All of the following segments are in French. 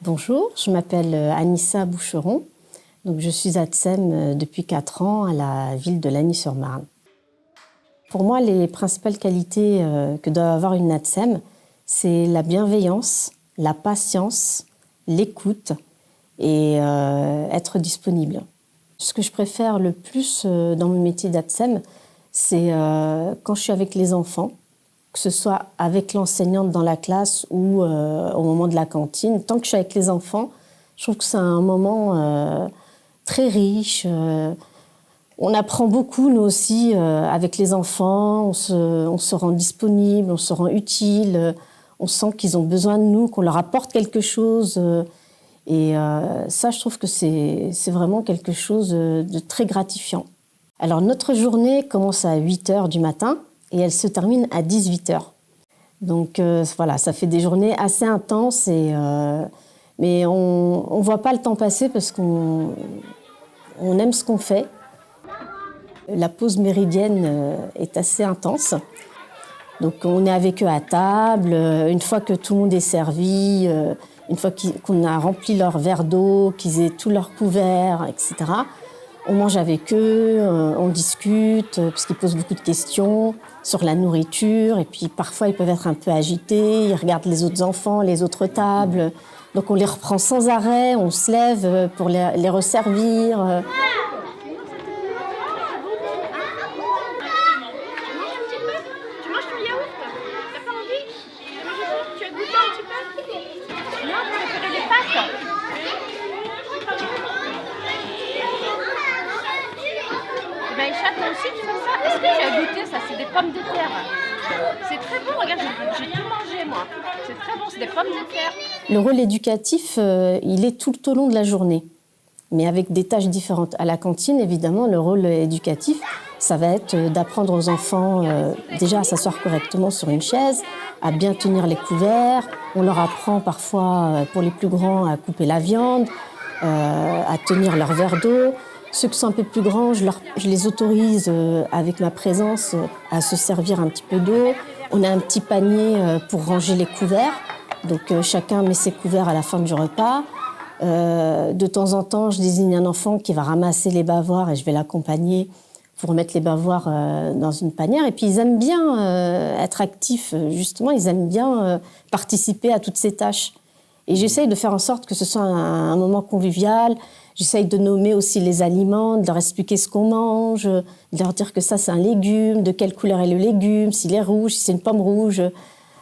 Bonjour, je m'appelle Anissa Boucheron. Donc, je suis ATSEM depuis 4 ans à la ville de Lagny-sur-Marne. Pour moi, les principales qualités que doit avoir une ATSEM, c'est la bienveillance, la patience, l'écoute et être disponible. Ce que je préfère le plus dans mon métier d'ATSEM, c'est quand je suis avec les enfants, que ce soit avec l'enseignante dans la classe ou au moment de la cantine. Tant que je suis avec les enfants, je trouve que c'est un moment très riche. On apprend beaucoup, nous aussi, avec les enfants. On se rend disponible, on se rend utile. On sent qu'ils ont besoin de nous, qu'on leur apporte quelque chose. Et ça, je trouve que c'est vraiment quelque chose de très gratifiant. Alors, notre journée commence à 8h du matin et elle se termine à 18h. Donc, voilà, ça fait des journées assez intenses. Mais on ne voit pas le temps passer parce qu'on aime ce qu'on fait. La pause méridienne est assez intense. Donc, on est avec eux à table. Une fois que tout le monde est servi, une fois qu'on a rempli leur verre d'eau, qu'ils aient tous leurs couverts, etc., on mange avec eux, on discute, parce qu'ils posent beaucoup de questions sur la nourriture. Et puis, parfois, ils peuvent être un peu agités. Ils regardent les autres enfants, les autres tables. Donc, on les reprend sans arrêt. On se lève pour les resservir. Aïcha, toi aussi tu fais ça? Est-ce que tu as goûté ça? C'est des pommes de terre. C'est très bon, regarde, j'ai tout mangé moi. C'est très bon, c'est des pommes de terre. Le rôle éducatif, il est tout au long de la journée, mais avec des tâches différentes. À la cantine, évidemment, le rôle éducatif, ça va être d'apprendre aux enfants déjà à s'asseoir correctement sur une chaise, à bien tenir les couverts. On leur apprend parfois, pour les plus grands, à couper la viande, à tenir leur verre d'eau. Ceux qui sont un peu plus grands, je les autorise, avec ma présence, à se servir un petit peu d'eau. On a un petit panier pour ranger les couverts. Donc, chacun met ses couverts à la fin du repas. De temps en temps, je désigne un enfant qui va ramasser les bavoirs et je vais l'accompagner pour mettre les bavoirs dans une panière. Et puis, ils aiment bien être actifs, justement. Ils aiment bien participer à toutes ces tâches. Et j'essaye de faire en sorte que ce soit un moment convivial. J'essaye de nommer aussi les aliments, de leur expliquer ce qu'on mange, de leur dire que ça, c'est un légume, de quelle couleur est le légume, s'il est rouge, si c'est une pomme rouge,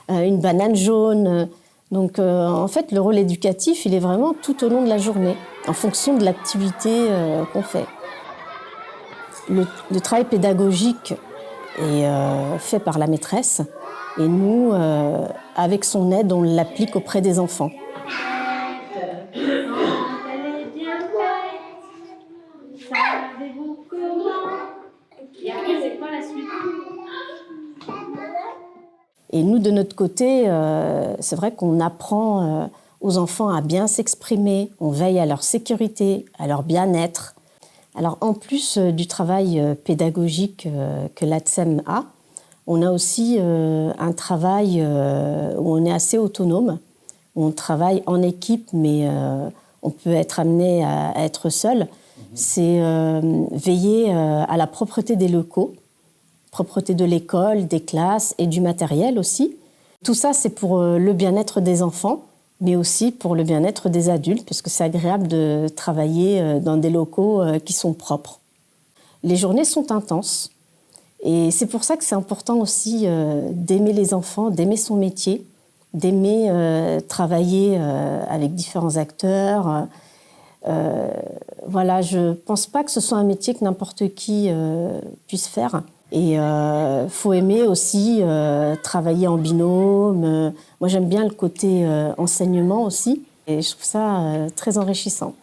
une banane jaune. Donc, en fait, le rôle éducatif, il est vraiment tout au long de la journée, en fonction de l'activité qu'on fait. Le travail pédagogique est fait par la maîtresse, et nous, avec son aide, on l'applique auprès des enfants. Savez-vous comment? Et après, c'est quoi la suite? Et nous, de notre côté, c'est vrai qu'on apprend aux enfants à bien s'exprimer, on veille à leur sécurité, à leur bien-être. Alors, en plus du travail pédagogique que l'ATSEM a, on a aussi un travail où on est assez autonome, où on travaille en équipe, mais on peut être amené à être seul. C'est veiller à la propreté des locaux, propreté de l'école, des classes et du matériel aussi. Tout ça, c'est pour le bien-être des enfants, mais aussi pour le bien-être des adultes, parce que c'est agréable de travailler dans des locaux qui sont propres. Les journées sont intenses, et c'est pour ça que c'est important aussi d'aimer les enfants, d'aimer son métier, d'aimer travailler avec différents acteurs. Voilà, je ne pense pas que ce soit un métier que n'importe qui puisse faire. Et faut aimer aussi travailler en binôme. Moi, j'aime bien le côté enseignement aussi. Et je trouve ça très enrichissant.